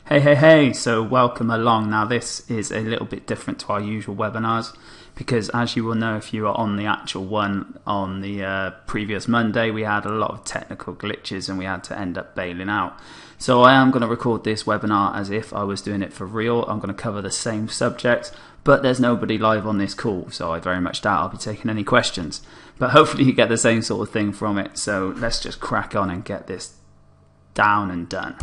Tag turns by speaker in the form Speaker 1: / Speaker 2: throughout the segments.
Speaker 1: Hey, so welcome along. Now this is a little bit different to our usual webinars because, as you will know if you are on the actual one on the previous Monday, we had a lot of technical glitches and we had to end up bailing out. So I am going to record this webinar as if I was doing it for real. I'm going to cover the same subject, but there's nobody live on this call, so I very much doubt I'll be taking any questions. But hopefully you get the same sort of thing from it. So let's just crack on and get this down and done.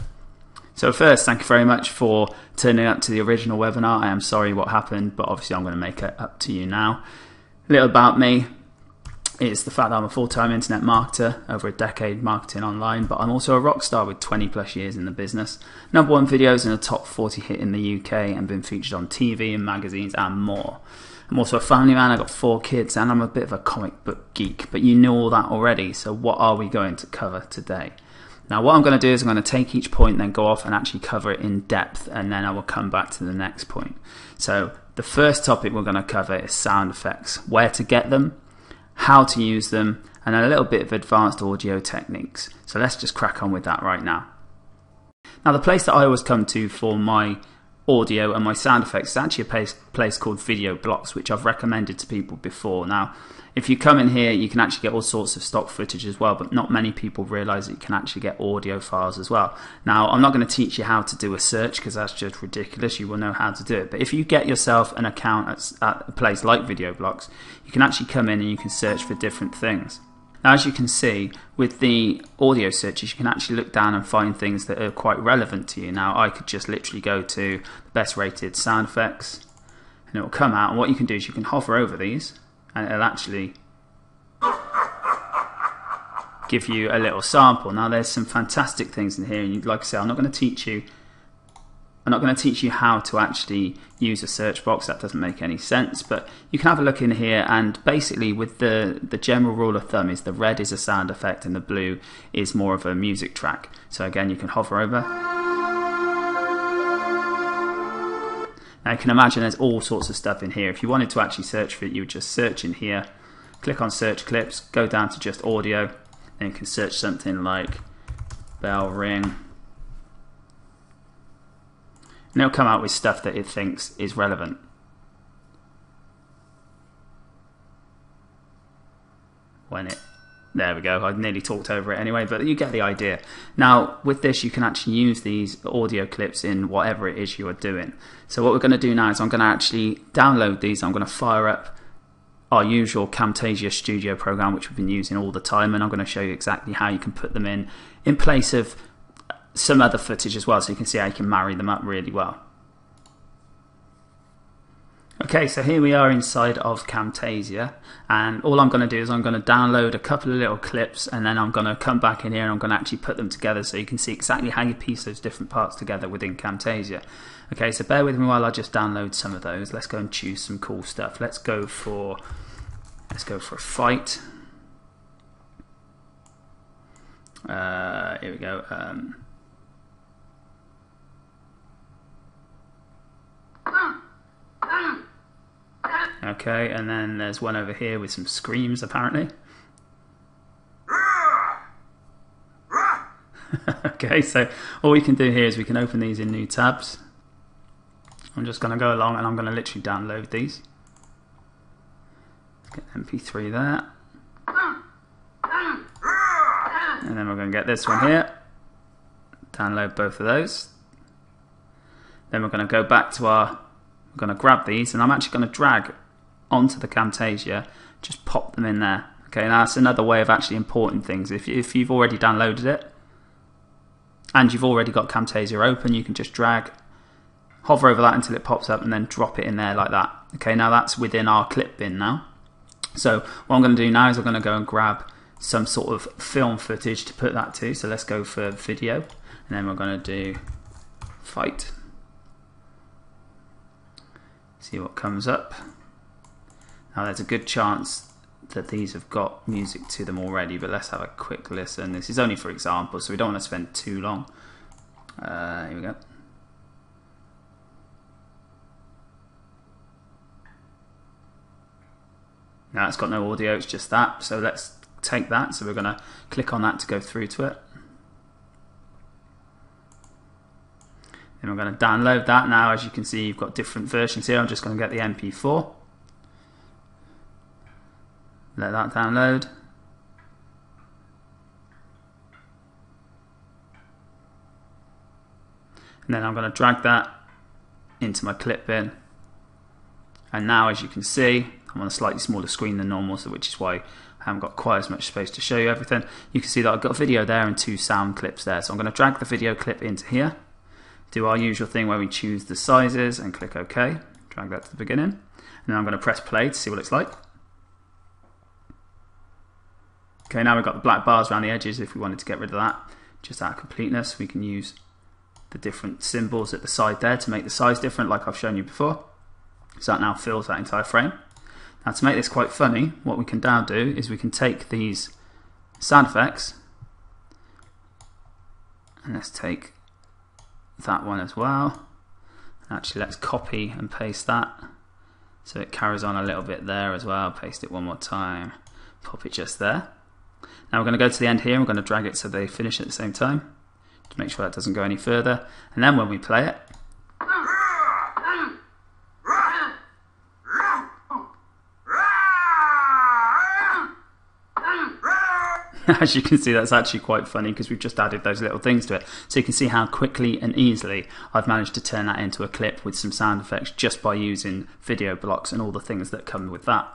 Speaker 1: So first, thank you very much for turning up to the original webinar. I am sorry what happened, but obviously I'm going to make it up to you now. A little about me is the fact that I'm a full-time internet marketer, over a decade marketing online, but I'm also a rock star with 20 plus years in the business. #1 videos in a top 40 hit in the UK and been featured on TV and magazines and more. I'm also a family man, I've got 4 kids and I'm a bit of a comic book geek, but you know all that already, so what are we going to cover today? Now what I'm going to do is I'm going to take each point, then go off and actually cover it in depth, and then I will come back to the next point. So the first topic we're going to cover is sound effects, where to get them, how to use them, and a little bit of advanced audio techniques. So let's just crack on with that right now. Now the place that I always come to for my audio and my sound effects is actually a place called Video Blocks, which I've recommended to people before. Now if you come in here, you can actually get all sorts of stock footage as well, but not many people realize that you can actually get audio files as well. Now, I'm not going to teach you how to do a search because that's just ridiculous. You will know how to do it. But if you get yourself an account at a place like Video Blocks, you can actually come in and you can search for different things. Now, as you can see, with the audio searches, you can actually look down and find things that are quite relevant to you. Now, I could just literally go to the best rated sound effects and it will come out. And what you can do is you can hover over these, and it'll actually give you a little sample. Now there's some fantastic things in here, and like I say, I'm not going to teach you how to actually use a search box. That doesn't make any sense, but you can have a look in here, and basically with the general rule of thumb is the red is a sound effect and the blue is more of a music track. So again, you can hover over. Now you can imagine there's all sorts of stuff in here. If you wanted to actually search for it, you would just search in here, click on search clips, go down to just audio, and you can search something like bell ring. And it'll come out with stuff that it thinks is relevant. There we go, I nearly talked over it anyway, but you get the idea. Now with this you can actually use these audio clips in whatever it is you are doing. So what we're going to do now is I'm going to actually download these. I'm going to fire up our usual Camtasia Studio program, which we've been using all the time, and I'm going to show you exactly how you can put them in place of some other footage as well, so you can see how you can marry them up really well. Okay, so here we are inside of Camtasia, and all I'm going to do is I'm going to download a couple of little clips, and then I'm going to come back in here and I'm going to actually put them together so you can see exactly how you piece those different parts together within Camtasia. Okay, so bear with me while I just download some of those. Let's go and choose some cool stuff. Let's go for a fight. Here we go. Okay, and then there's one over here with some screams apparently. Okay, so all we can do here is we can open these in new tabs. I'm just going to go along and I'm going to literally download these. Get MP3 there. And then we're going to get this one here. Download both of those. Then we're going to go back to we're going to grab these, and I'm actually going to drag onto the Camtasia, just pop them in there. Okay, now that's another way of actually importing things. If you've already downloaded it and you've already got Camtasia open, you can just drag, hover over that until it pops up, and then drop it in there like that. Okay, now that's within our clip bin now. So what I'm going to do now is I'm going to go and grab some sort of film footage to put that to. So let's go for video, and then we're going to do fight. See what comes up. Now there's a good chance that these have got music to them already, but let's have a quick listen. This is only for example, so we don't want to spend too long. Here we go. Now it's got no audio, it's just that. So let's take that. So we're going to click on that to go through to it. Then I'm going to download that. Now, as you can see, you've got different versions here. I'm just going to get the MP4. Let that download. And then I'm going to drag that into my clip bin. And now, as you can see, I'm on a slightly smaller screen than normal, so which is why I haven't got quite as much space to show you everything. You can see that I've got a video there and 2 sound clips there. So I'm going to drag the video clip into here. Do our usual thing where we choose the sizes and click OK. Drag that to the beginning. And then I'm going to press play to see what it's like. Okay, now we've got the black bars around the edges. If we wanted to get rid of that, just out of completeness, we can use the different symbols at the side there to make the size different, like I've shown you before. So that now fills that entire frame. Now, to make this quite funny, what we can now do is we can take these sound effects, and let's take that one as well. Actually, let's copy and paste that so it carries on a little bit there as well. Paste it one more time, pop it just there. Now we're going to go to the end here, and we're going to drag it so they finish at the same time to make sure that doesn't go any further. And then when we play it, as you can see, that's actually quite funny because we've just added those little things to it. So you can see how quickly and easily I've managed to turn that into a clip with some sound effects just by using video blocks and all the things that come with that.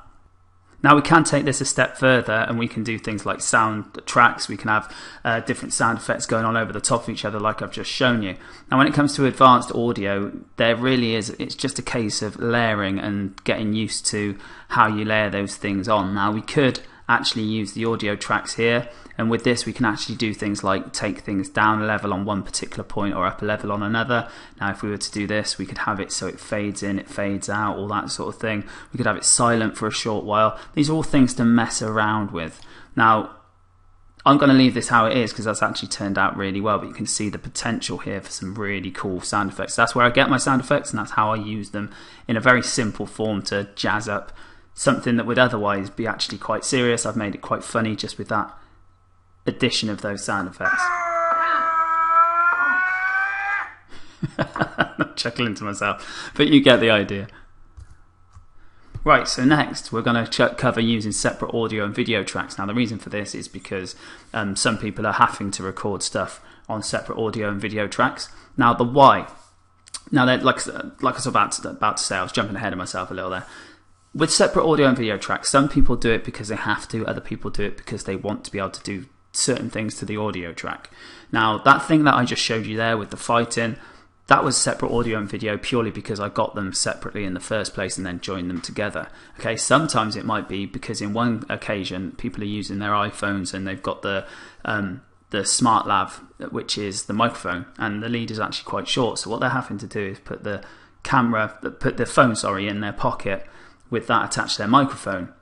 Speaker 1: Now we can take this a step further and we can do things like sound tracks. We can have different sound effects going on over the top of each other like I've just shown you. Now when it comes to advanced audio, there really is, it's just a case of layering and getting used to how you layer those things on. Now we could actually use the audio tracks here, and with this we can actually do things like take things down a level on one particular point or up a level on another. Now if we were to do this, we could have it so it fades in, it fades out, all that sort of thing. We could have it silent for a short while. These are all things to mess around with. Now I'm going to leave this how it is because that's actually turned out really well, but you can see the potential here for some really cool sound effects. That's where I get my sound effects, and that's how I use them in a very simple form to jazz up something that would otherwise be actually quite serious. I've made it quite funny just with that addition of those sound effects. I'm chuckling to myself, but you get the idea. Right, so next we're going to cover using separate audio and video tracks. Now the reason for this is because some people are having to record stuff on separate audio and video tracks. Now the why. Now like I was about to say, I was jumping ahead of myself a little there. With separate audio and video tracks, some people do it because they have to, other people do it because they want to be able to do certain things to the audio track. Now, that thing that I just showed you there with the fighting, that was separate audio and video purely because I got them separately in the first place and then joined them together. Okay, sometimes it might be because in one occasion people are using their iPhones and they've got the smart lav, which is the microphone, and the lead is actually quite short. So what they're having to do is put the phone in their pocket with that attached to their microphone,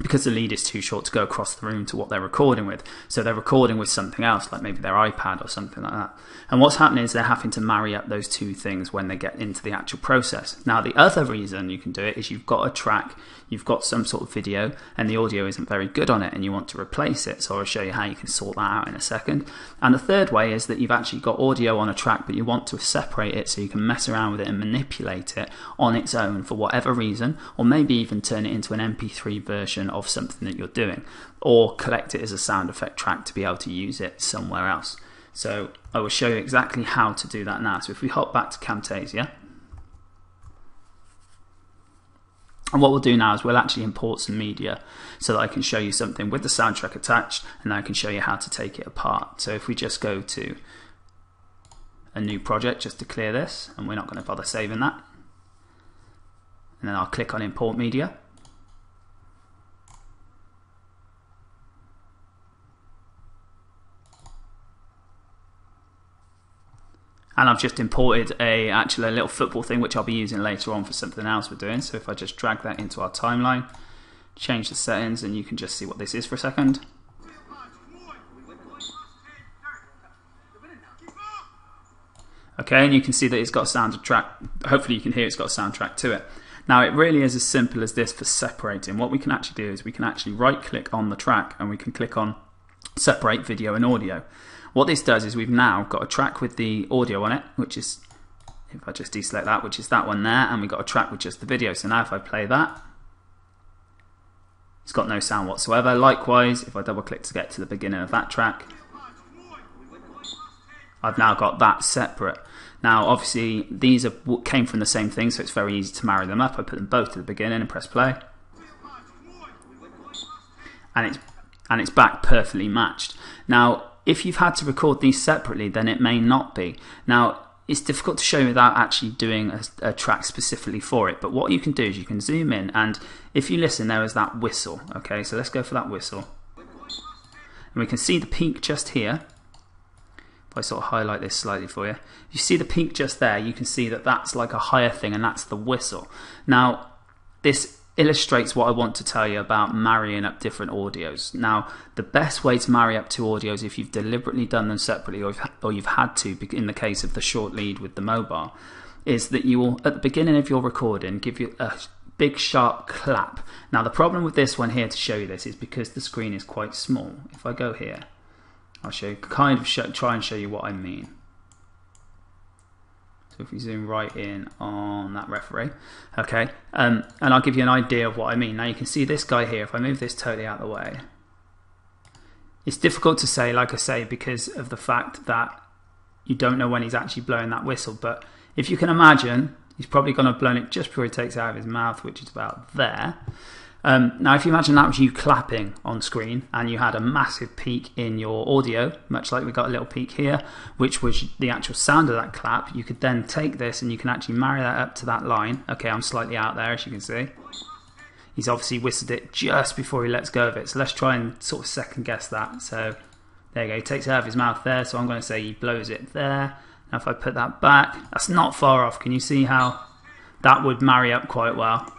Speaker 1: because the lead is too short to go across the room to what they're recording with. So they're recording with something else, like maybe their iPad or something like that. And what's happening is they're having to marry up those two things when they get into the actual process. Now, the other reason you can do it is you've got a track, you've got some sort of video, and the audio isn't very good on it, and you want to replace it. So I'll show you how you can sort that out in a second. And the third way is that you've actually got audio on a track, but you want to separate it so you can mess around with it and manipulate it on its own for whatever reason, or maybe even turn it into an MP3 version of something that you're doing, or collect it as a sound effect track to be able to use it somewhere else. So I will show you exactly how to do that now. So if we hop back to Camtasia, and what we'll do now is we'll actually import some media so that I can show you something with the soundtrack attached, and then I can show you how to take it apart. So if we just go to a new project just to clear this, and we're not going to bother saving that, and then I'll click on import media. And I've just imported a little football thing which I'll be using later on for something else we're doing. So if I just drag that into our timeline, change the settings, and you can just see what this is for a second. Okay, and you can see that it's got a soundtrack. Hopefully you can hear it's got a soundtrack to it. Now it really is as simple as this for separating. What we can actually do is we can actually right click on the track and we can click on separate video and audio. What this does is we've now got a track with the audio on it, which is if I just deselect that, which is that one there, and we've got a track with just the video. So now if I play that, it's got no sound whatsoever. Likewise, if I double click to get to the beginning of that track, I've now got that separate. Now obviously these came from the same thing, so it's very easy to marry them up. I put them both to the beginning and press play, and it's back perfectly matched. Now if you've had to record these separately, then it may not be. Now it's difficult to show without actually doing a track specifically for it, but what you can do is you can zoom in, and if you listen, there is that whistle. Okay, so let's go for that whistle, and we can see the peak just here. If I sort of highlight this slightly for you, you see the peak just there, you can see that that's like a higher thing, and that's the whistle. Now this illustrates what I want to tell you about marrying up different audios. Now the best way to marry up two audios, if you've deliberately done them separately, or you've had to in the case of the short lead with the mobile, is that you will at the beginning of your recording give you a big sharp clap. Now the problem with this one here, to show you this, is because the screen is quite small. If I go here, I'll show you, try and show you what I mean. So if we zoom right in on that referee, okay, and I'll give you an idea of what I mean. Now you can see this guy here. If I move this totally out of the way, it's difficult to say, like I say, because of the fact that you don't know when he's actually blowing that whistle. But if you can imagine, he's probably going to have blown it just before he takes it out of his mouth, which is about there. Now if you imagine that was you clapping on screen and you had a massive peak in your audio, much like we got a little peak here, which was the actual sound of that clap, you could then take this and you can actually marry that up to that line. Okay, I'm slightly out there, as you can see. He's obviously whistled it just before he lets go of it, so let's try and sort of second guess that. So there you go, he takes it out of his mouth there, so I'm going to say he blows it there. Now if I put that back, that's not far off. Can you see how that would marry up quite well?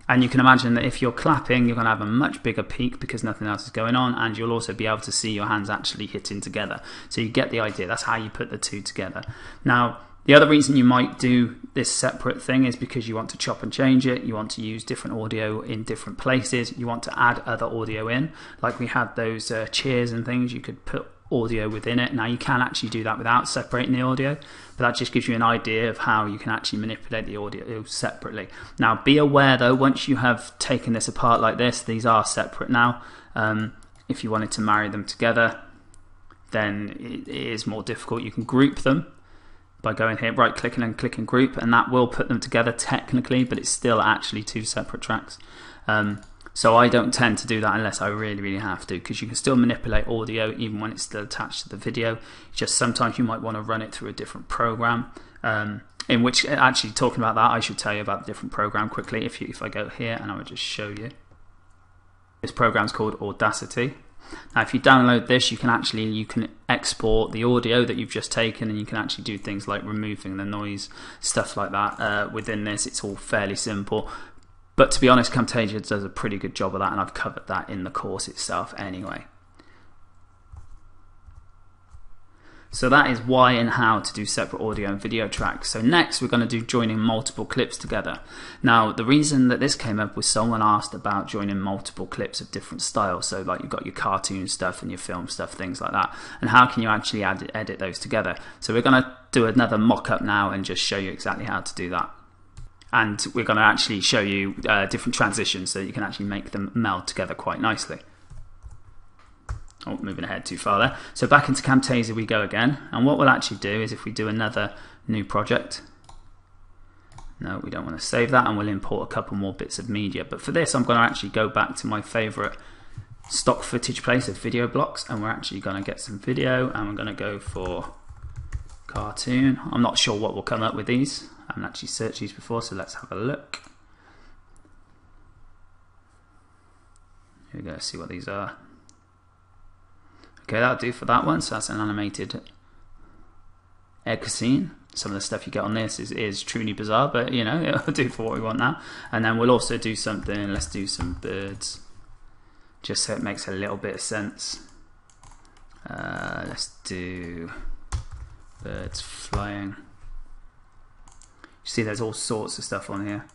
Speaker 1: And you can imagine that if you're clapping, you're going to have a much bigger peak because nothing else is going on, and you'll also be able to see your hands actually hitting together. So you get the idea. That's how you put the two together. Now, the other reason you might do this separate thing is because you want to chop and change it. You want to use different audio in different places. You want to add other audio in. Like we had those cheers and things, you could put audio within it. Now you can actually do that without separating the audio, but that just gives you an idea of how you can actually manipulate the audio separately. Now be aware though, once you have taken this apart like this, these are separate now. If you wanted to marry them together, then it is more difficult. You can group them by going here, right clicking and clicking group, and that will put them together technically, but it's still actually two separate tracks. So I don't tend to do that unless I really have to, because you can still manipulate audio even when it's still attached to the video. Just sometimes you might want to run it through a different program. In which, actually talking about that, I should tell you about the different program quickly. If I go here and I would just show you. This program's called Audacity. Now if you download this, you can export the audio that you've just taken, and you can actually do things like removing the noise, stuff like that within this. It's all fairly simple. But to be honest, Camtasia does a pretty good job of that, and I've covered that in the course itself anyway. So that is why and how to do separate audio and video tracks. So next we're going to do joining multiple clips together. Now the reason that this came up was someone asked about joining multiple clips of different styles. So like you've got your cartoon stuff and your film stuff, things like that. And how can you actually edit those together? So we're going to do another mock-up now and just show you exactly how to do that. And we're going to actually show you different transitions so you can actually make them meld together quite nicely. Oh, moving ahead too far there. So back into Camtasia we go again, and what we'll actually do is if we do another new project, no, we don't want to save that, and we'll import a couple more bits of media. But for this I'm going to actually go back to my favorite stock footage place of video blocks, and we're actually going to get some video, and we're going to go for cartoon. I'm not sure what will come up with these. I haven't actually searched these before, so let's have a look. Here we go, see what these are. Okay, that'll do for that one. So that's an animated egg scene. Some of the stuff you get on this is truly bizarre, but you know, it'll do for what we want now. And then we'll also do something, let's do some birds, just so it makes a little bit of sense. Let's do birds flying. You see there's all sorts of stuff on here.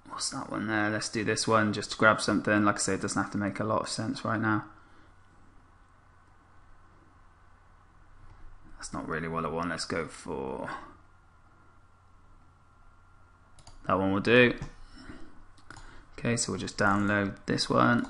Speaker 1: What's that one there? Let's do this one just to grab something. Like I say, it doesn't have to make a lot of sense right now. That's not really what I want. Let's go for that one will do. Okay, so we'll just download this one.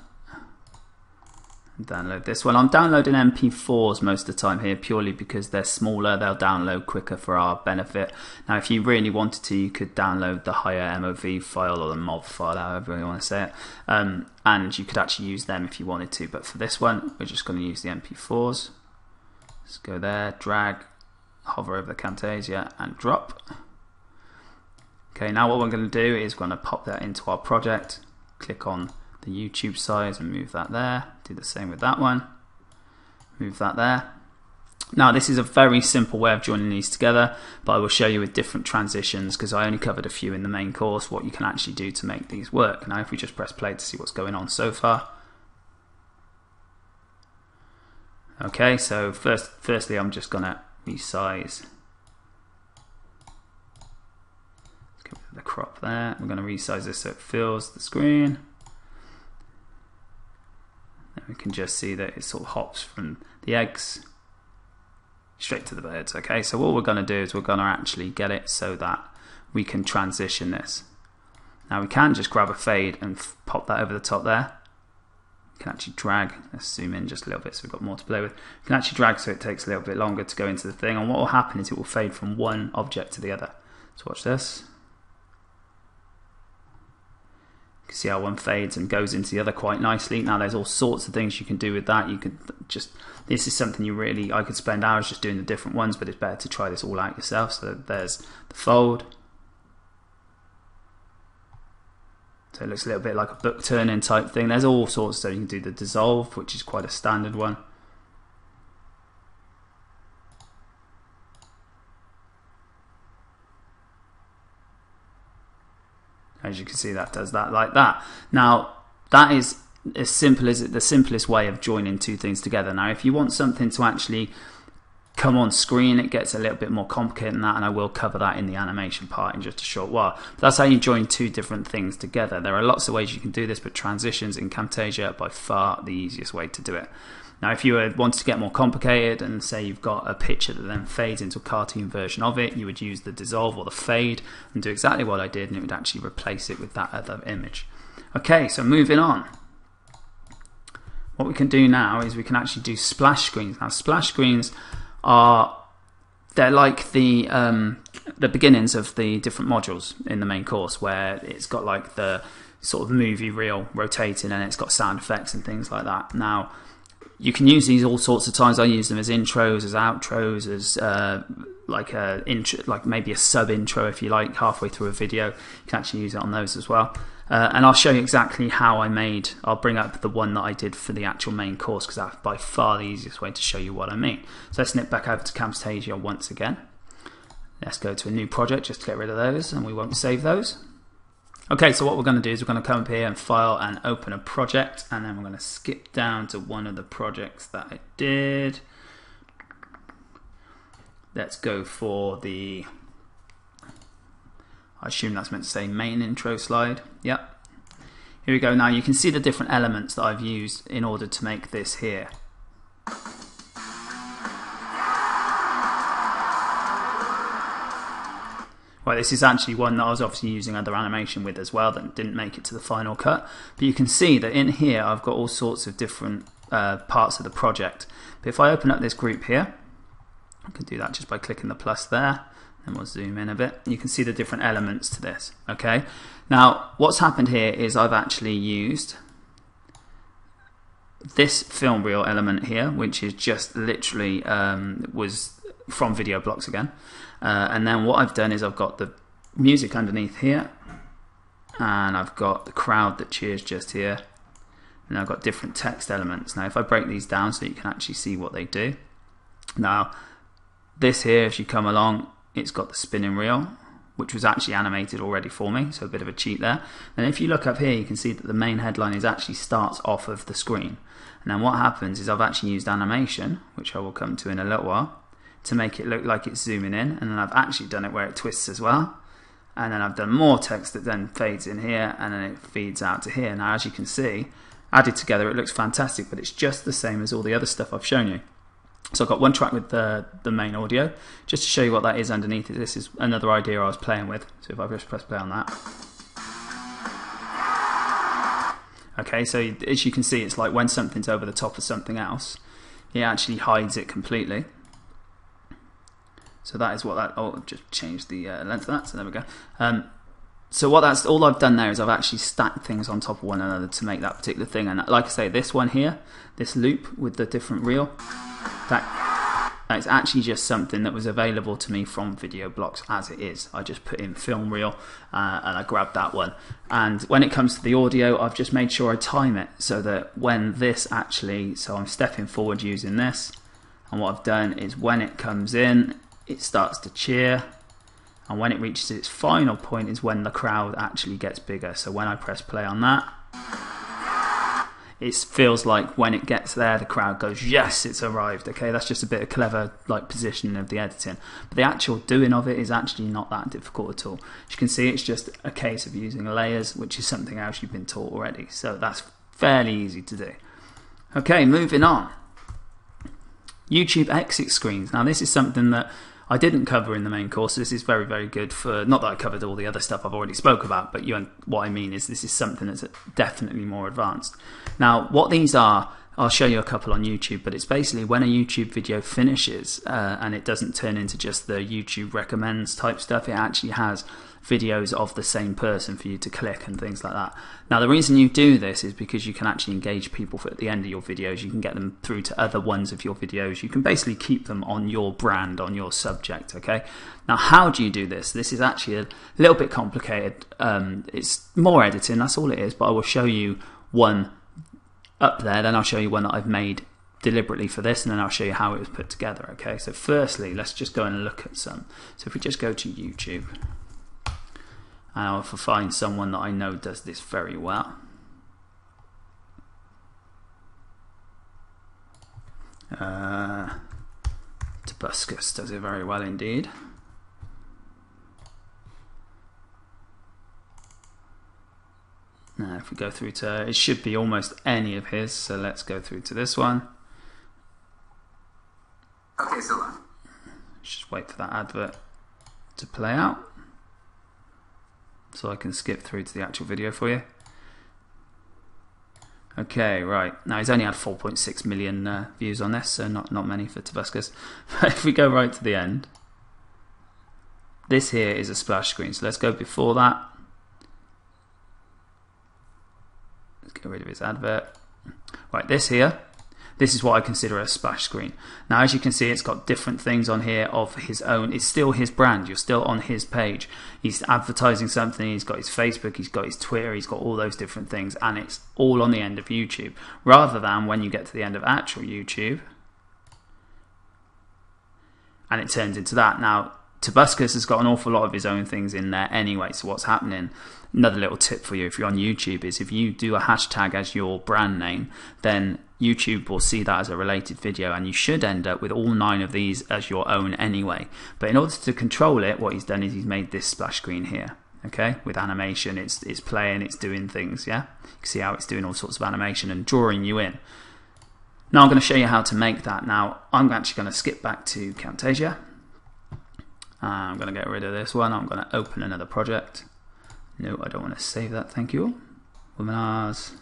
Speaker 1: Download this one. I'm downloading MP4s most of the time here purely because they're smaller, they'll download quicker for our benefit. Now if you really wanted to, you could download the higher MOV file or the MOV file, however you want to say it, and you could actually use them if you wanted to, but for this one we're just going to use the MP4s. Let's go there, drag, hover over the Camtasia and drop. Okay, now what we're going to do is we're going to pop that into our project, click on the YouTube size and move that there. Do the same with that one. Move that there. Now this is a very simple way of joining these together, but I will show you with different transitions because I only covered a few in the main course what you can actually do to make these work. Now if we just press play to see what's going on so far. Okay, so firstly I'm just going to resize. Let's go with the crop there. I'm going to resize this so it fills the screen. And we can just see that it sort of hops from the eggs straight to the birds. Okay, so what we're going to do is we're going to actually get it so that we can transition this. Now we can just grab a fade and pop that over the top there. We can actually drag. Let's zoom in just a little bit so we've got more to play with. We can actually drag so it takes a little bit longer to go into the thing, and what will happen is it will fade from one object to the other. So watch this. You can see how one fades and goes into the other quite nicely. Now there's all sorts of things you can do with that. You could just, this is something you really, I could spend hours just doing the different ones, but it's better to try this all out yourself. So there's the fold. So it looks a little bit like a book turning type thing. There's all sorts of stuff. You can do the dissolve, which is quite a standard one. As you can see, that does that like that. Now that is as simple as the simplest way of joining two things together. Now if you want something to actually come on screen, it gets a little bit more complicated than that, and I will cover that in the animation part in just a short while. But that's how you join two different things together. There are lots of ways you can do this, but transitions in Camtasia are by far the easiest way to do it. Now if you want to get more complicated and say you've got a picture that then fades into a cartoon version of it, you would use the dissolve or the fade and do exactly what I did, and it would actually replace it with that other image. Okay, so moving on. What we can do now is we can actually do splash screens. Now splash screens they're like the beginnings of the different modules in the main course, where it's got like the sort of movie reel rotating and it's got sound effects and things like that. Now you can use these all sorts of times. I use them as intros, as outros, as like a intro, like maybe a sub intro if you like, halfway through a video. You can actually use it on those as well. And I'll show you exactly how I made. I'll bring up the one that I did for the actual main course because that's by far the easiest way to show you what I mean. So let's nip back over to Camtasia once again. Let's go to a new project just to get rid of those, and we won't save those. Okay, so what we're going to do is we're going to come up here and file and open a project, and then we're going to skip down to one of the projects that I did. Let's go for the, I assume that's meant to say main intro slide. Yep. Here we go. Now you can see the different elements that I've used in order to make this here. Well, this is actually one that I was obviously using other animation with as well that didn't make it to the final cut. But you can see that in here I've got all sorts of different parts of the project. But if I open up this group here, I can do that just by clicking the plus there, and we'll zoom in a bit. You can see the different elements to this. Okay. Now what's happened here is I've actually used this film reel element here, which is just literally was from video blocks again. And then what I've done is I've got the music underneath here, and I've got the crowd that cheers just here, and I've got different text elements. Now if I break these down so you can actually see what they do. Now this here, as you come along, it's got the spinning reel, which was actually animated already for me, so a bit of a cheat there. And if you look up here, you can see that the main headline is actually starts off of the screen. And then what happens is I've actually used animation, which I will come to in a little while, to make it look like it's zooming in, and then I've actually done it where it twists as well, and then I've done more text that then fades in here, and then it feeds out to here. Now as you can see, added together it looks fantastic, but it's just the same as all the other stuff I've shown you. So I've got one track with the main audio. Just to show you what that is underneath it, this is another idea I was playing with. So if I just press play on that. Okay, so as you can see, it's like when something's over the top of something else, it actually hides it completely. So that is what that, oh, I've just changed the length of that, so there we go. So all I've done there is I've actually stacked things on top of one another to make that particular thing. And like I say, this one here, this loop with the different reel, that's actually just something that was available to me from Video Blocks as it is. I just put in film reel and I grabbed that one. And when it comes to the audio, I've just made sure I time it so that when this actually, so I'm stepping forward using this, and what I've done is when it comes in, it starts to cheer, and when it reaches its final point is when the crowd actually gets bigger. So when I press play on that, it feels like when it gets there, the crowd goes, yes, it's arrived. Okay, that's just a bit of clever like positioning of the editing. But the actual doing of it is actually not that difficult at all. As you can see, it's just a case of using layers, which is something else you've been taught already. So that's fairly easy to do. Okay, moving on. YouTube exit screens. Now this is something that I didn't cover in the main course. This is very, very good for, not that I covered all the other stuff I've already spoke about, but what I mean is this is something that's definitely more advanced. Now, what these are, I'll show you a couple on YouTube, but it's basically when a YouTube video finishes and it doesn't turn into just the YouTube recommends type stuff, it actually has videos of the same person for you to click and things like that. Now the reason you do this is because you can actually engage people at the end of your videos. You can get them through to other ones of your videos. You can basically keep them on your brand, on your subject. Okay, now how do you do this? This is actually a little bit complicated. It's more editing, that's all it is, but I will show you one up there, then I'll show you one that I've made deliberately for this, and then I'll show you how it was put together. Okay, so firstly, let's just go and look at some. So if we just go to YouTube, and I'll find someone that I know does this very well. Tobuscus does it very well indeed. Now if we go through to, it should be almost any of his, so let's go through to this one.
Speaker 2: Okay, so
Speaker 1: just wait for that advert to play out, so I can skip through to the actual video for you. Okay, right. Now he's only had 4.6 million views on this, so not many for Tobuscus. But if we go right to the end, this here is a splash screen. So let's go before that. Let's get rid of his advert. Right, this here. This is what I consider a splash screen. Now, as you can see, it's got different things on here of his own. It's still his brand. You're still on his page. He's advertising something. He's got his Facebook. He's got his Twitter. He's got all those different things. And it's all on the end of YouTube. Rather than when you get to the end of actual YouTube, and it turns into that. Now, Tobuscus has got an awful lot of his own things in there anyway. So what's happening, another little tip for you if you're on YouTube, is if you do a hashtag as your brand name, then YouTube will see that as a related video, and you should end up with all 9 of these as your own anyway. But in order to control it, what he's done is he's made this splash screen here, okay, with animation. It's playing, it's doing things, yeah? You can see how it's doing all sorts of animation and drawing you in. Now I'm going to show you how to make that. Now I'm actually going to skip back to Camtasia. I'm going to get rid of this one. I'm going to open another project. No, I don't want to save that, thank you. Webinars.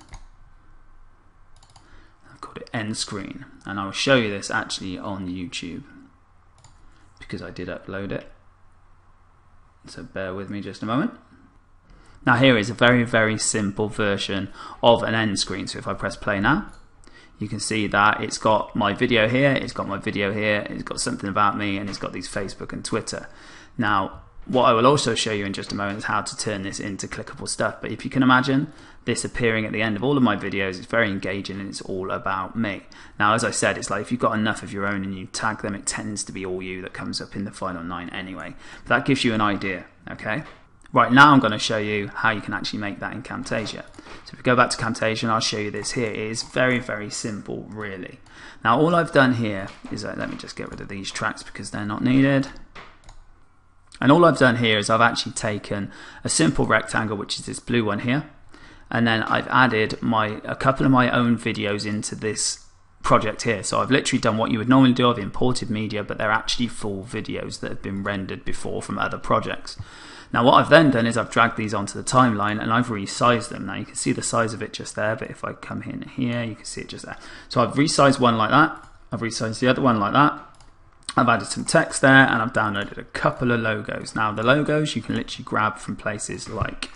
Speaker 1: I've called it end screen, and I will show you this actually on YouTube because I did upload it. So bear with me just a moment. Now here is a very, very simple version of an end screen. So if I press play now, you can see that it's got my video here, it's got my video here, it's got something about me, and it's got these Facebook and Twitter. Now, what I will also show you in just a moment is how to turn this into clickable stuff. But if you can imagine this appearing at the end of all of my videos, it's very engaging and it's all about me. Now, as I said, it's like if you've got enough of your own and you tag them, it tends to be all you that comes up in the final 9 anyway. But that gives you an idea, okay? Right, now I'm going to show you how you can actually make that in Camtasia. So if we go back to Camtasia, and I'll show you this here. It is very, very simple, really. Now, all I've done here is, let me just get rid of these tracks because they're not needed. And all I've done here is I've actually taken a simple rectangle, which is this blue one here, and then I've added a couple of my own videos into this project here. So I've literally done what you would normally do. I've imported media, but they're actually full videos that have been rendered before from other projects. Now what I've then done is I've dragged these onto the timeline and I've resized them. Now you can see the size of it just there, but if I come in here, you can see it just there. So I've resized one like that, I've resized the other one like that, I've added some text there, and I've downloaded a couple of logos. Now the logos you can literally grab from places like,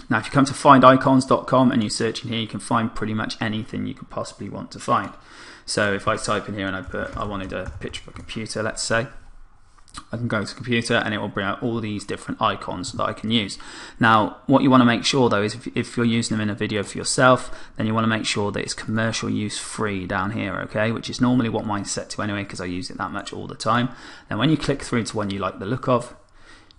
Speaker 1: now if you come to findicons.com and you search in here, you can find pretty much anything you could possibly want to find. So if I type in here and I put, I wanted a picture of a computer, let's say, I can go to computer and it will bring out all these different icons that I can use. Now what you want to make sure though is if you're using them in a video for yourself, then you want to make sure that it's commercial use free down here, okay, which is normally what mine's set to anyway because I use it that much all the time. And when you click through to one you like the look of,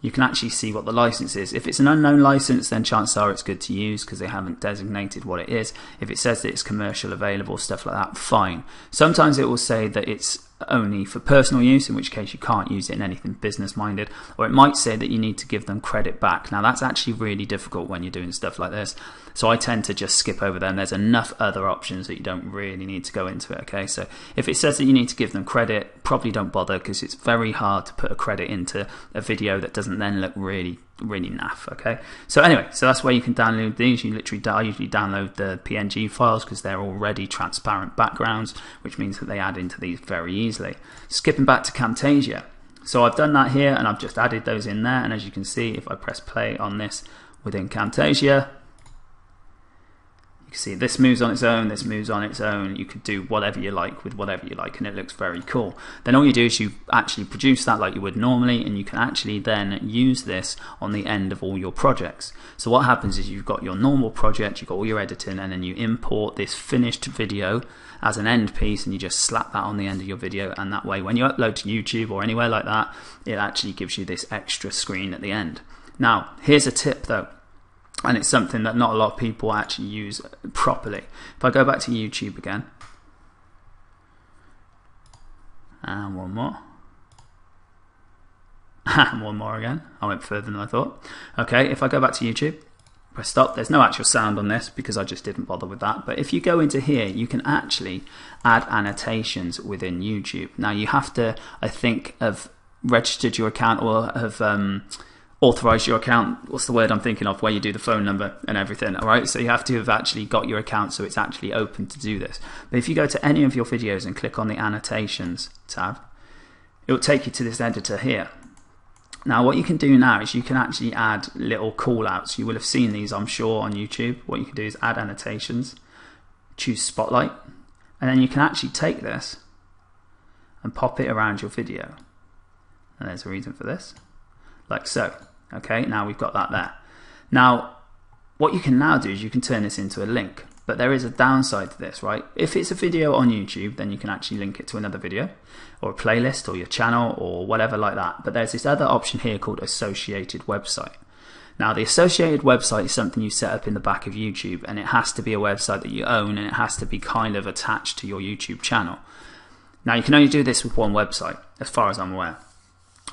Speaker 1: you can actually see what the license is. If it's an unknown license, then chances are it's good to use because they haven't designated what it is. If it says that it's commercial available, stuff like that, fine. Sometimes it will say that it's only for personal use, in which case you can't use it in anything business minded, or it might say that you need to give them credit back. Now that's actually really difficult when you're doing stuff like this, so I tend to just skip over them. There's enough other options that you don't really need to go into it, okay? So if it says that you need to give them credit, probably don't bother because it's very hard to put a credit into a video that doesn't then look really naff, okay? So anyway, so that's where you can download these. I usually download the PNG files because they're already transparent backgrounds, which means that they add into these very easily. Skipping back to Camtasia. So I've done that here and I've just added those in there, and as you can see, if I press play on this within Camtasia, see this moves on its own, this moves on its own. You could do whatever you like with whatever you like and it looks very cool. Then all you do is you actually produce that like you would normally, and you can actually then use this on the end of all your projects. So what happens is you've got your normal project, you've got all your editing, and then you import this finished video as an end piece and you just slap that on the end of your video, and that way when you upload to YouTube or anywhere like that, it actually gives you this extra screen at the end. Now here's a tip though, and it's something that not a lot of people actually use properly. If I go back to YouTube again, and one more, and one more again, I went further than I thought. Okay, if I go back to YouTube, press stop, there's no actual sound on this because I just didn't bother with that, but if you go into here, you can actually add annotations within YouTube. Now you have to, I think, have registered your account or have authorize your account. What's the word I'm thinking of, where you do the phone number and everything, all right? So you have to have actually got your account so it's actually open to do this. But if you go to any of your videos and click on the annotations tab, it will take you to this editor here. Now what you can do now is you can actually add little call outs. You will have seen these, I'm sure, on YouTube. What you can do is add annotations, choose spotlight, and then you can actually take this and pop it around your video. And there's a reason for this, like so. Okay, now we've got that there. Now what you can now do is you can turn this into a link, but there is a downside to this, right? If it's a video on YouTube, then you can actually link it to another video or a playlist or your channel or whatever like that, but there's this other option here called associated website. Now the associated website is something you set up in the back of YouTube, and it has to be a website that you own, and it has to be kind of attached to your YouTube channel. Now you can only do this with one website as far as I'm aware,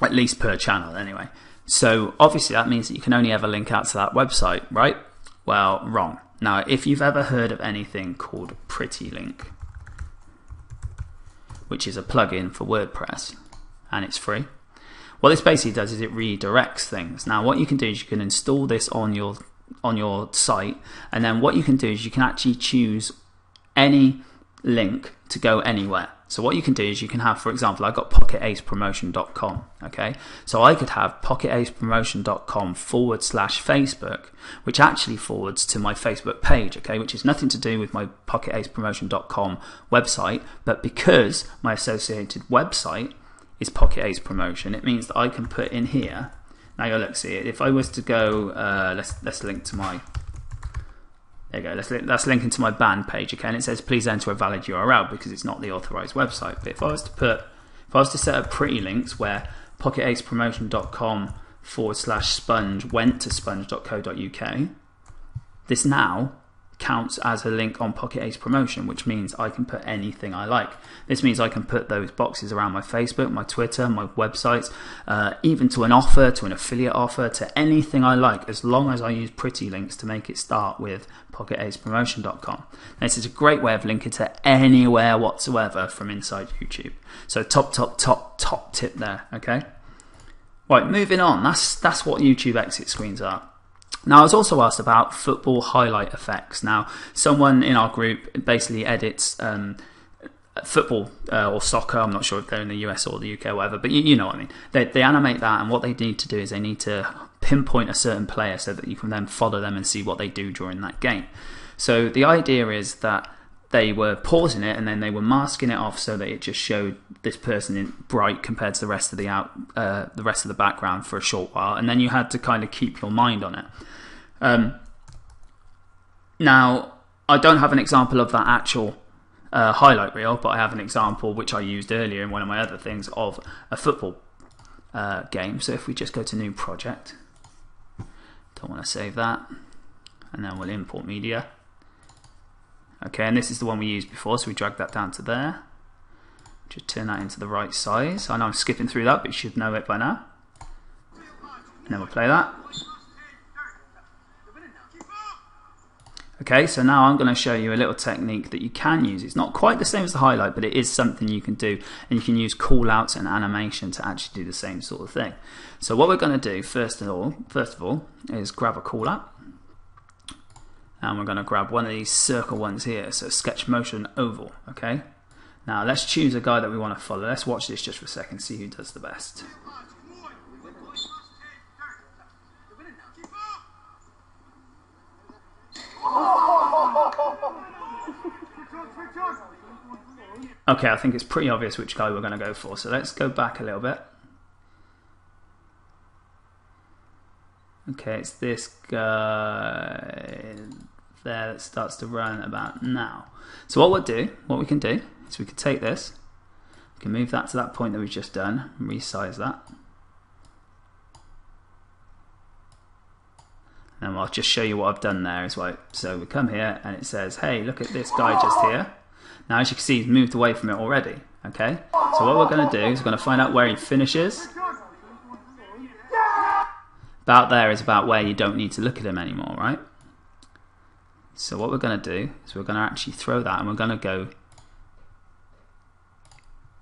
Speaker 1: at least per channel anyway. So obviously that means that you can only ever link out to that website, right? Well, wrong. Now if you've ever heard of anything called Pretty Link, which is a plugin for WordPress, and it's free, what this basically does is it redirects things. Now what you can do is you can install this on your site, and then what you can do is you can actually choose any link to go anywhere. So what you can do is you can have, for example, I've got pocketacepromotion.com, okay? So I could have pocketacepromotion.com/Facebook, which actually forwards to my Facebook page, okay? Which is nothing to do with my pocketacepromotion.com website, but because my associated website is Pocket Ace Promotion, it means that I can put in here, now you look, see it, if I was to go, let's link to my, there you go, that's linking to my band page, okay, and it says please enter a valid URL because it's not the authorized website. But if I was to set up pretty links where pocketacepromotion.com/sponge went to sponge.co.uk, this now counts as a link on Pocket Ace Promotion, which means I can put anything I like. This means I can put those boxes around my Facebook, my Twitter, my websites, even to an offer, to an affiliate offer, to anything I like, as long as I use pretty links to make it start with pocketacepromotion.com. This is a great way of linking to anywhere whatsoever from inside YouTube. So top tip there, okay? Right, moving on. That's what YouTube exit screens are. Now, I was also asked about football highlight effects. Now, someone in our group basically edits football or soccer. I'm not sure if they're in the US or the UK or whatever, but you know what I mean. They animate that, and what they need to do is they need to pinpoint a certain player so that you can then follow them and see what they do during that game. So the idea is that they were pausing it and then they were masking it off so that it just showed this person in bright compared to the rest of the background for a short while, and then you had to kind of keep your mind on it. Now, I don't have an example of that actual highlight reel, but I have an example which I used earlier in one of my other things of a football game. So if we just go to new project, don't want to save that, and then we'll import media. Okay, and this is the one we used before, so we drag that down to there. Just turn that into the right size. I know I'm skipping through that, but you should know it by now. And then we'll play that. Okay, so now I'm going to show you a little technique that you can use. It's not quite the same as the highlight, but it is something you can do, and you can use callouts and animation to actually do the same sort of thing. So what we're going to do first of all is grab a callout. And we're going to grab one of these circle ones here, so sketch motion oval, okay? Now let's choose a guy that we want to follow. Let's watch this just for a second, see who does the best. Okay, I think it's pretty obvious which guy we're going to go for, so let's go back a little bit. Okay, it's this guy there that starts to run about now. So what we can do is we can take this, we can move that to that point that we've just done, and resize that. And I'll just show you what I've done there as well. So we come here and it says, hey, look at this guy just here. Now as you can see, he's moved away from it already, okay? So what we're going to do is we're going to find out where he finishes. About there is about where you don't need to look at him anymore, right? So what we're going to do is we're going to actually throw that, and we're going to go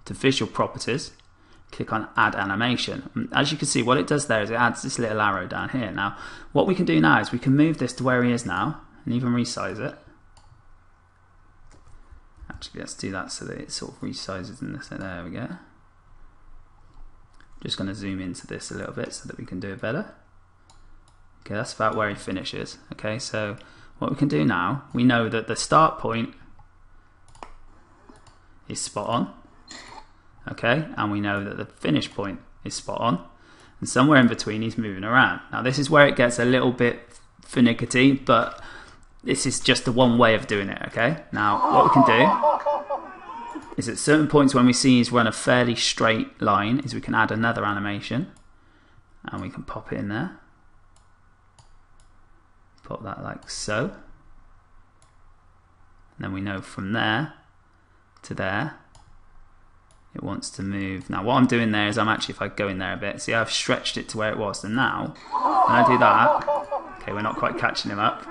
Speaker 1: to Visual Properties, click on Add Animation. As you can see, what it does there is it adds this little arrow down here. Now, what we can do now is we can move this to where he is now, and even resize it. Actually, let's do that so that it sort of resizes in this. There we go. Just going to zoom into this a little bit so that we can do it better. Okay, that's about where he finishes. Okay, so what we can do now, we know that the start point is spot on. Okay, and we know that the finish point is spot on. And somewhere in between he's moving around. Now this is where it gets a little bit finicky, but this is just the one way of doing it, okay? Now what we can do is at certain points when we see he's run a fairly straight line, is we can add another animation, and we can pop it in there. Pop that like so. And then we know from there to there it wants to move. Now what I'm doing there is I'm actually, if I go in there a bit, see I've stretched it to where it was, and now when I do that, okay, we're not quite catching him up.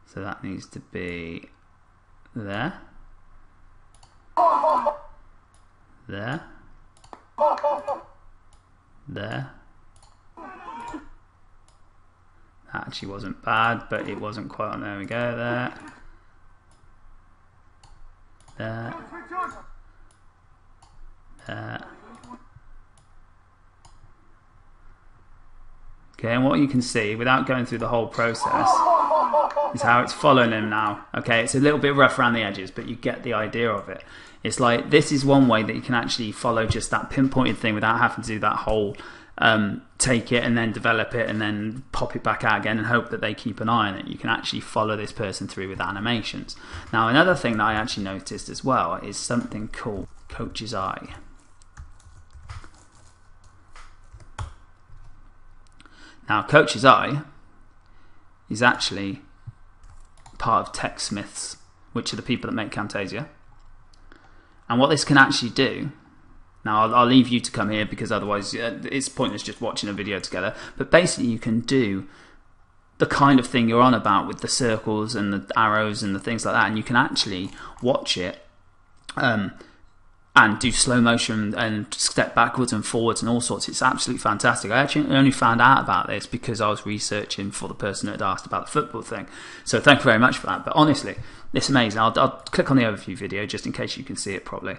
Speaker 1: So that needs to be there. There. There. That actually wasn't bad, but it wasn't quite on. There we go, there. There. There. Okay, and what you can see, without going through the whole process, is how it's following him now. Okay, it's a little bit rough around the edges, but you get the idea of it. It's like, this is one way that you can actually follow just that pinpointed thing without having to do that whole take it and then develop it and then pop it back out again and hope that they keep an eye on it. You can actually follow this person through with animations. Now another thing that I actually noticed as well is something called Coach's Eye. Now, Coach's Eye is actually part of TechSmiths, which are the people that make Camtasia. And what this can actually do, now I'll leave you to come here because otherwise it's pointless just watching a video together, but basically you can do the kind of thing you're on about with the circles and the arrows and the things like that, and you can actually watch it and do slow motion and step backwards and forwards and all sorts. It's absolutely fantastic. I actually only found out about this because I was researching for the person that had asked about the football thing. So thank you very much for that. But honestly, it's amazing. I'll click on the overview video just in case you can see it properly.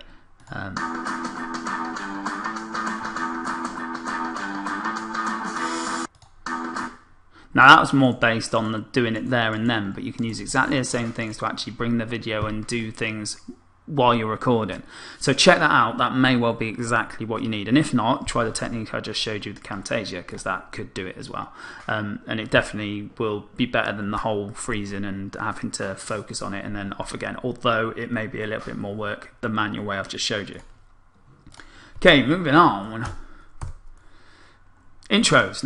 Speaker 1: Now that was more based on doing it there and then, but you can use exactly the same things to actually bring the video and do things while you're recording. So check that out. That may well be exactly what you need, and if not, try the technique I just showed you with Camtasia, because that could do it as well. And it definitely will be better than the whole freezing and having to focus on it and then off again, although it may be a little bit more work the manual way I've just showed you. Okay, moving on. Intros.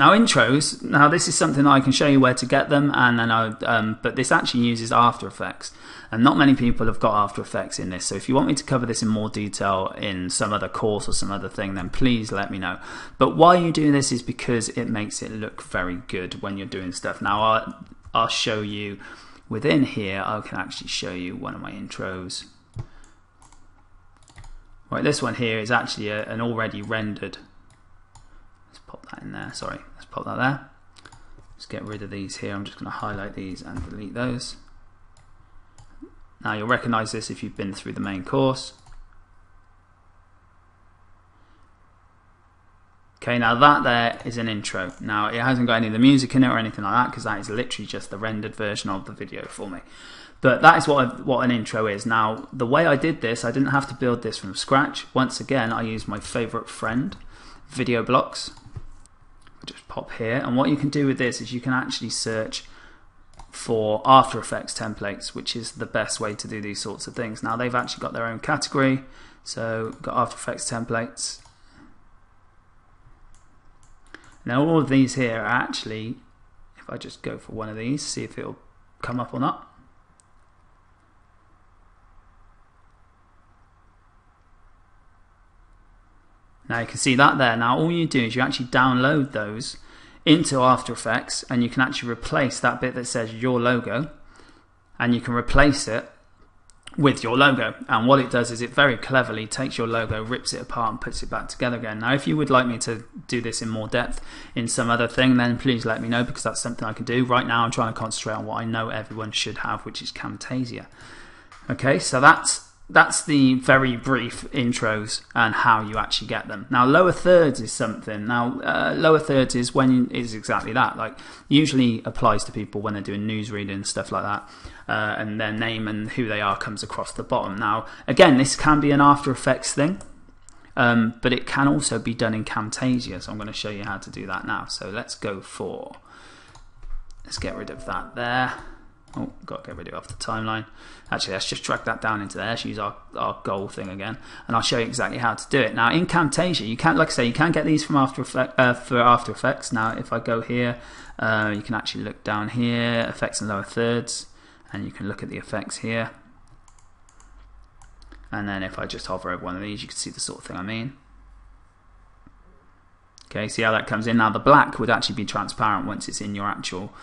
Speaker 1: Now this is something that I can show you where to get them, and then but this actually uses After Effects, and not many people have got After Effects in this. So if you want me to cover this in more detail in some other course or some other thing, then please let me know. But why you do this is because it makes it look very good when you're doing stuff. Now I'll show you within here. I can actually show you one of my intros. Right, this one here is actually an already rendered. Pop that in there, sorry, let's pop that there. Let's get rid of these here. I'm just going to highlight these and delete those. Now you'll recognize this if you've been through the main course. Okay, now that there is an intro. Now it hasn't got any of the music in it or anything like that, because that is literally just the rendered version of the video for me. But that is what an intro is. Now the way I did this, I didn't have to build this from scratch. Once again, I used my favorite friend, Video Blocks. Just pop here, and what you can do with this is you can actually search for After Effects templates, which is the best way to do these sorts of things. Now they've actually got their own category, so we've got After Effects templates. Now all of these here are actually, if I just go for one of these, see if it'll come up or not. Now you can see that there. Now all you do is you actually download those into After Effects, and you can actually replace that bit that says your logo, and you can replace it with your logo. And what it does is it very cleverly takes your logo, rips it apart and puts it back together again. Now if you would like me to do this in more depth in some other thing, then please let me know, because that's something I can do. Right now I'm trying to concentrate on what I know everyone should have, which is Camtasia. Okay, so that's the very brief intros and how you actually get them. Now lower thirds is something. Now lower thirds is exactly that. Like usually applies to people when they're doing newsreading and stuff like that, and their name and who they are comes across the bottom. Now again, this can be an After Effects thing, but it can also be done in Camtasia. So I'm going to show you how to do that now. So let's get rid of that there. Oh, got to get rid of it off the timeline. Actually, let's just drag that down into there. Let's use our goal thing again, and I'll show you exactly how to do it. Now, in Camtasia, you can't, like I say, you can get these from After Effects. Now, if I go here, you can actually look down here, effects and lower thirds, and you can look at the effects here. And then if I just hover over one of these, you can see the sort of thing I mean. Okay, see how that comes in? Now the black would actually be transparent once it's in your actual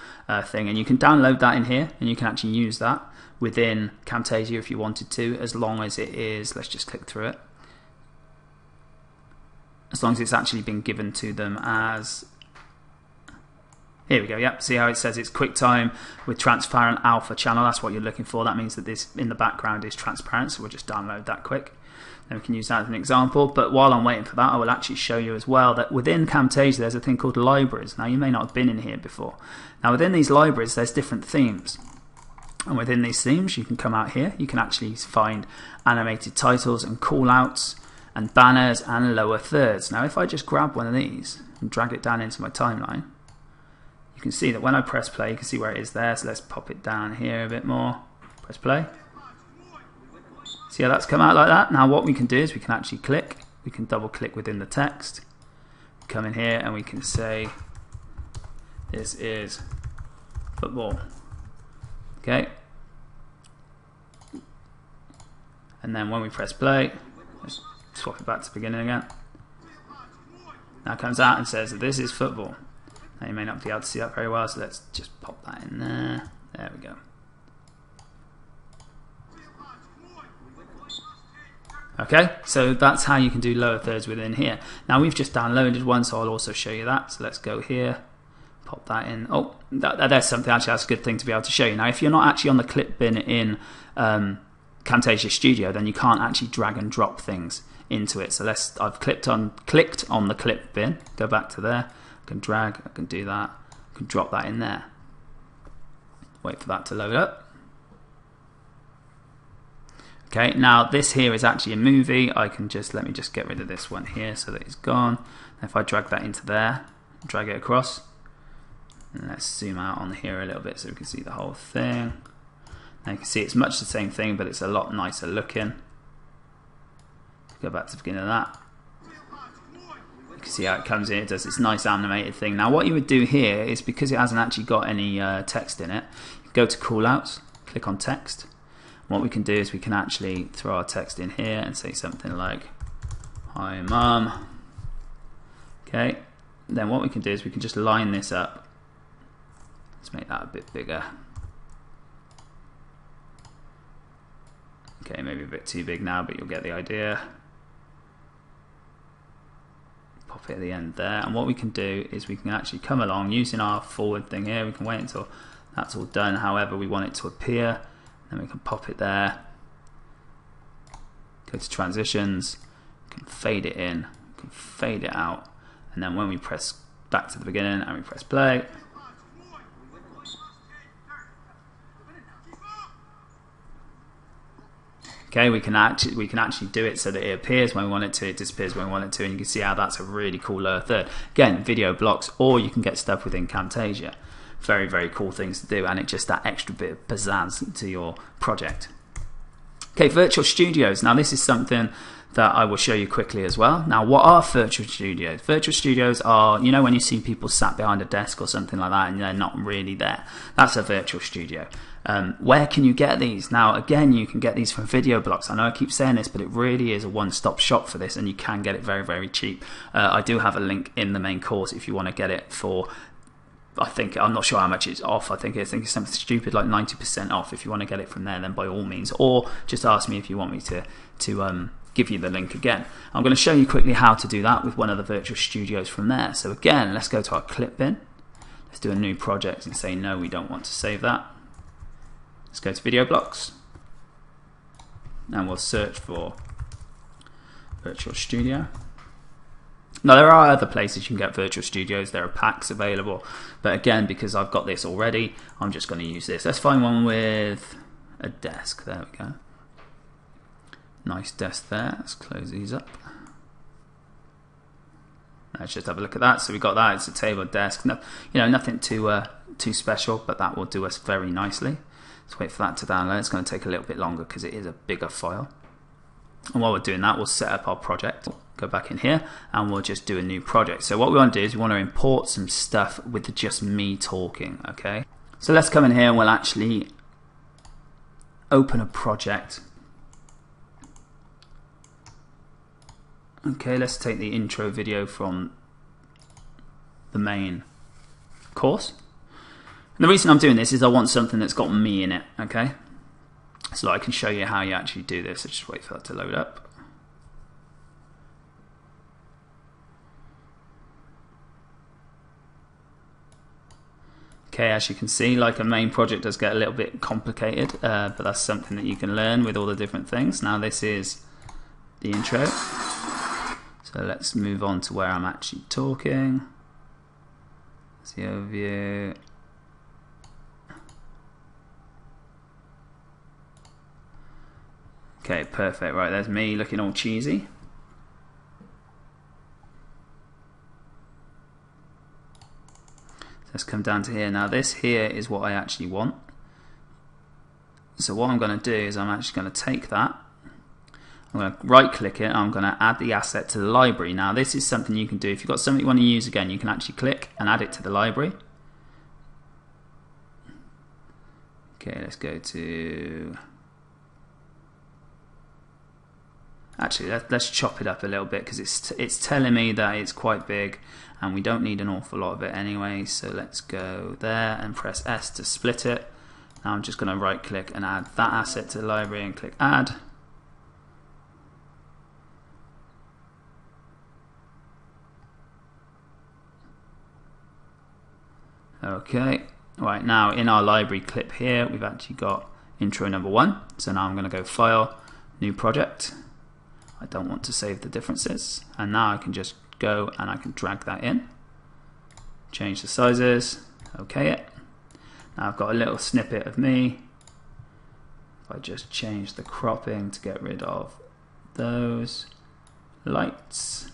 Speaker 1: thing, and you can download that in here, and you can actually use that within Camtasia if you wanted to, as long as it is, let's just click through it, as long as it's actually been given to them as, here we go, yep, see how it says it's QuickTime with transparent alpha channel. That's what you're looking for. That means that this in the background is transparent, so we'll just download that quick. Then we can use that as an example. But while I'm waiting for that, I will actually show you as well that within Camtasia there's a thing called libraries. Now you may not have been in here before. Now within these libraries there's different themes, and within these themes you can come out here, you can actually find animated titles and callouts and banners and lower thirds. Now if I just grab one of these and drag it down into my timeline, you can see that when I press play, you can see where it is there. So let's pop it down here a bit more. Press play. See how that's come out like that? Now what we can do is we can actually click, we can double click within the text, come in here and we can say this is football. Okay. And then when we press play, let's swap it back to the beginning again. Now it comes out and says that this is football. Now you may not be able to see that very well, so let's just pop that in there. There we go. Okay, so that's how you can do lower thirds within here. Now we've just downloaded one, so I'll also show you that. So let's go here, pop that in. Oh, there's something, actually that's a good thing to be able to show you. Now if you're not actually on the clip bin in Camtasia Studio, then you can't actually drag and drop things into it. So I've clicked on the clip bin, go back to there, I can drag, I can do that, I can drop that in there. Wait for that to load up. Okay, now this here is actually a movie. I can let me just get rid of this one here so that it's gone. If I drag that into there, drag it across, and let's zoom out on here a little bit so we can see the whole thing. Now you can see it's much the same thing, but it's a lot nicer looking. Go back to the beginning of that. You can see how it comes in, it does this nice animated thing. Now what you would do here is, because it hasn't actually got any text in it, you go to callouts, click on text. What we can do is we can actually throw our text in here and say something like, "Hi Mum." Okay, then what we can do is we can just line this up. Let's make that a bit bigger. Okay, maybe a bit too big now, but you'll get the idea. Pop it at the end there, and what we can do is we can actually come along using our forward thing here. We can wait until that's all done, however we want it to appear. Then we can pop it there, go to transitions, we can fade it in, we can fade it out, and then when we press back to the beginning and we press play, okay, we can actually do it so that it appears when we want it to, it disappears when we want it to, and you can see how that's a really cool lower third. Again, video blocks, or you can get stuff within Camtasia. Very, very cool things to do, and it's just that extra bit of pizzazz to your project. Okay, virtual studios. Now this is something that I will show you quickly as well. Now what are virtual studios? Virtual studios are, you know, when you see people sat behind a desk or something like that and they're not really there. That's a virtual studio. Where can you get these? Now again, you can get these from video blocks. I know I keep saying this, but it really is a one-stop shop for this, and you can get it very, very cheap. I do have a link in the main course if you want to get it for, I'm not sure how much it's off. I think it's something stupid like 90% off. If you want to get it from there, then by all means, or just ask me if you want me to give you the link again. I'm going to show you quickly how to do that with one of the virtual studios from there. So again, let's go to our clip bin. Let's do a new project and say no, we don't want to save that. Let's go to video blocks, and we'll search for virtual studio. Now there are other places you can get virtual studios, there are packs available, but again, because I've got this already, I'm just going to use this. Let's find one with a desk. There we go. Nice desk there. Let's close these up. Let's just have a look at that. So we got that, it's a table, desk, no, you know, nothing too special, but that will do us very nicely. Let's wait for that to download. It's going to take a little bit longer because it is a bigger file. And while we're doing that, we'll set up our project. Go back in here and we'll just do a new project. So what we want to do is we want to import some stuff with just me talking, okay? So let's come in here and we'll actually open a project. Okay, let's take the intro video from the main course. And the reason I'm doing this is I want something that's got me in it, okay? So I can show you how you actually do this. So just wait for that to load up. Okay, as you can see, like a main project does get a little bit complicated, but that's something that you can learn with all the different things. Now this is the intro. So let's move on to where I'm actually talking. That's the overview. Okay, perfect. Right, there's me looking all cheesy. Let's come down to here. Now this here is what I actually want. So what I'm going to do is I'm actually going to take that I'm going to right click it, I'm going to add the asset to the library. Now this is something you can do if you've got something you want to use again, you can actually click and add it to the library. Okay, let's go to, actually let's chop it up a little bit because it's telling me that it's quite big and we don't need an awful lot of it anyway, so let's go there and press S to split it. Now I'm just going to right click and add that asset to the library and click add. Okay, right, now in our library clip here we've actually got intro number 1, so now I'm going to go file, new project. I don't want to save the differences, and now I can just go and I can drag that in, change the sizes, okay it. Now I've got a little snippet of me. If I just change the cropping to get rid of those lights.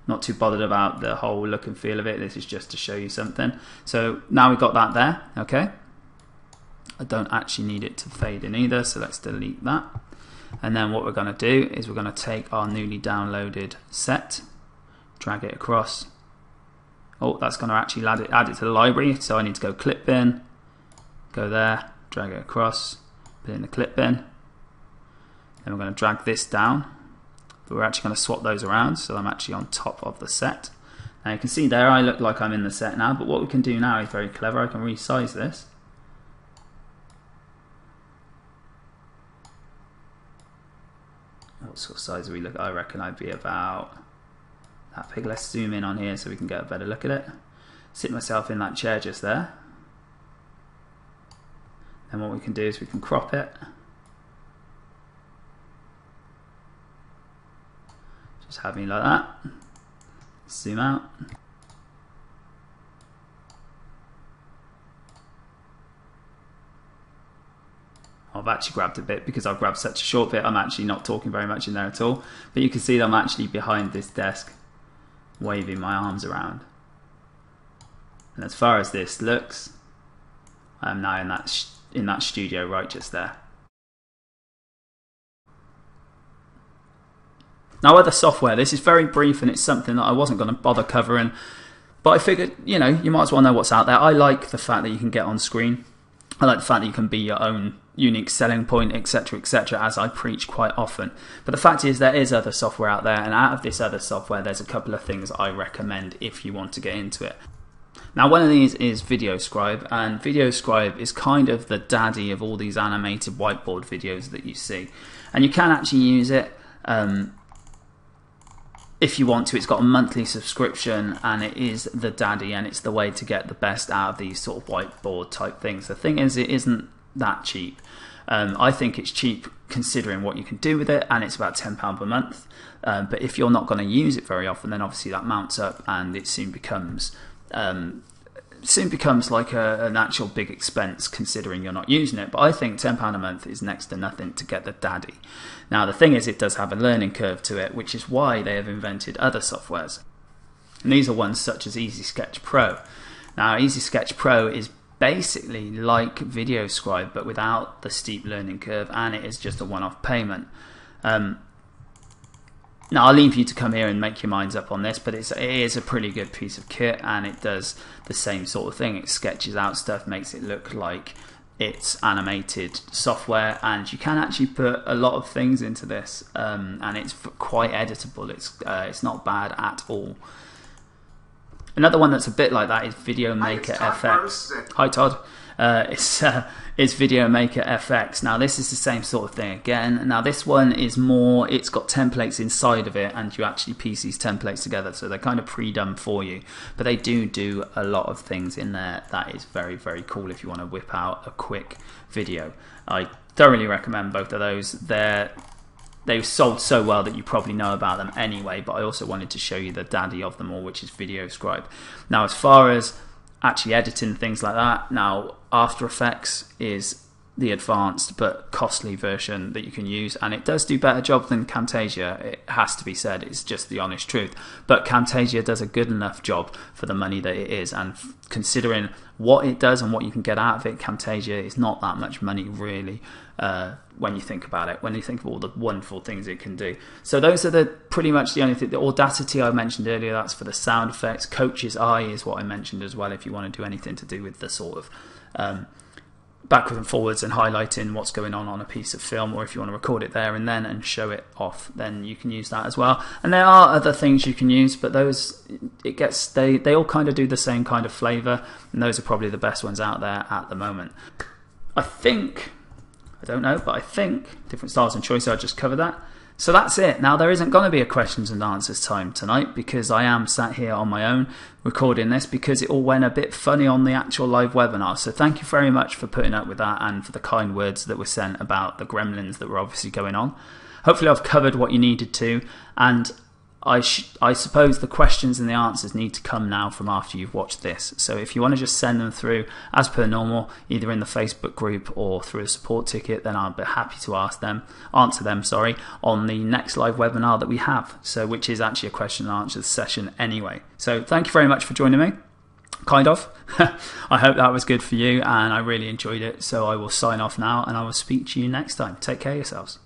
Speaker 1: Not too bothered about the whole look and feel of it, this is just to show you something. So now we've got that there, okay. I don't actually need it to fade in either, so let's delete that. And then what we're going to do is we're going to take our newly downloaded set, drag it across. Oh, that's going to actually add it to the library, so I need to go clip bin, go there, drag it across, put it in the clip bin. Then we're going to drag this down, but we're actually going to swap those around so I'm actually on top of the set. Now you can see there I look like I'm in the set now, but what we can do now is very clever. I can resize this. What sort of size do we look? I reckon I'd be about that big. Let's zoom in on here so we can get a better look at it. Sit myself in that chair just there. Then what we can do is we can crop it. Just have me like that. Zoom out. I've actually grabbed a bit because I've grabbed such a short bit. I'm actually not talking very much in there at all. But you can see that I'm actually behind this desk waving my arms around. And as far as this looks, I'm now in that studio right just there. Now other software, this is very brief and it's something that I wasn't going to bother covering, but I figured, you know, you might as well know what's out there. I like the fact that you can get on screen. I like the fact that you can be your own unique selling point, etc., as I preach quite often. But the fact is there is other software out there, and out of this other software there's a couple of things I recommend if you want to get into it. Now one of these is VideoScribe, and VideoScribe is kind of the daddy of all these animated whiteboard videos that you see. And you can actually use it if you want to. It's got a monthly subscription and it is the daddy, and it's the way to get the best out of these sort of whiteboard type things. The thing is, it isn't that cheap. I think it's cheap considering what you can do with it, and it's about £10 per month. But if you're not going to use it very often, then obviously that mounts up and it soon becomes like an actual big expense considering you're not using it. But I think £10 a month is next to nothing to get the daddy. Now the thing is, it does have a learning curve to it, which is why they have invented other softwares. And these are ones such as Easy Sketch Pro. Now Easy Sketch Pro is basically like VideoScribe but without the steep learning curve, and it is just a one-off payment. Now I'll leave you to come here and make your minds up on this, but it is a pretty good piece of kit, and it does the same sort of thing. It sketches out stuff, makes it look like it's animated software, and you can actually put a lot of things into this, and it's quite editable. It's not bad at all. Another one that's a bit like that is Video Maker FX. Hi Todd. It's Video Maker FX. Now this is the same sort of thing again. Now this one is more, it's got templates inside of it, and you actually piece these templates together, so they're kind of pre-done for you. But they do a lot of things in there that is very, very cool if you want to whip out a quick video. I thoroughly recommend both of those. They've sold so well that you probably know about them anyway, but I also wanted to show you the daddy of them all, which is VideoScribe. Now as far as actually editing things like that, now After Effects is the advanced but costly version that you can use, and it does do better job than Camtasia. It has to be said, it's just the honest truth. But Camtasia does a good enough job for the money that it is, and considering what it does and what you can get out of it, Camtasia is not that much money really, when you think about it, when you think of all the wonderful things it can do. So those are the pretty much the only thing. The Audacity I mentioned earlier, that's for the sound effects. Coach's Eye is what I mentioned as well, if you want to do anything to do with the sort of backwards and forwards and highlighting what's going on a piece of film, or if you want to record it there and then and show it off, then you can use that as well. And there are other things you can use, but those, they all kind of do the same kind of flavor, and those are probably the best ones out there at the moment. I don't know, but I think different styles and choices, I just covered that. So that's it. Now, there isn't going to be a questions and answers time tonight, because I am sat here on my own recording this, because it all went a bit funny on the actual live webinar. So thank you very much for putting up with that, and for the kind words that were sent about the gremlins that were obviously going on. Hopefully I've covered what you needed to, and I suppose the questions and the answers need to come now from after you've watched this. So if you want to just send them through as per normal, either in the Facebook group or through a support ticket, then I'll be happy to answer them on the next live webinar that we have. So which is actually a question and answer session anyway. So thank you very much for joining me. Kind of. I hope that was good for you, and I really enjoyed it. So I will sign off now, and I will speak to you next time. Take care of yourselves.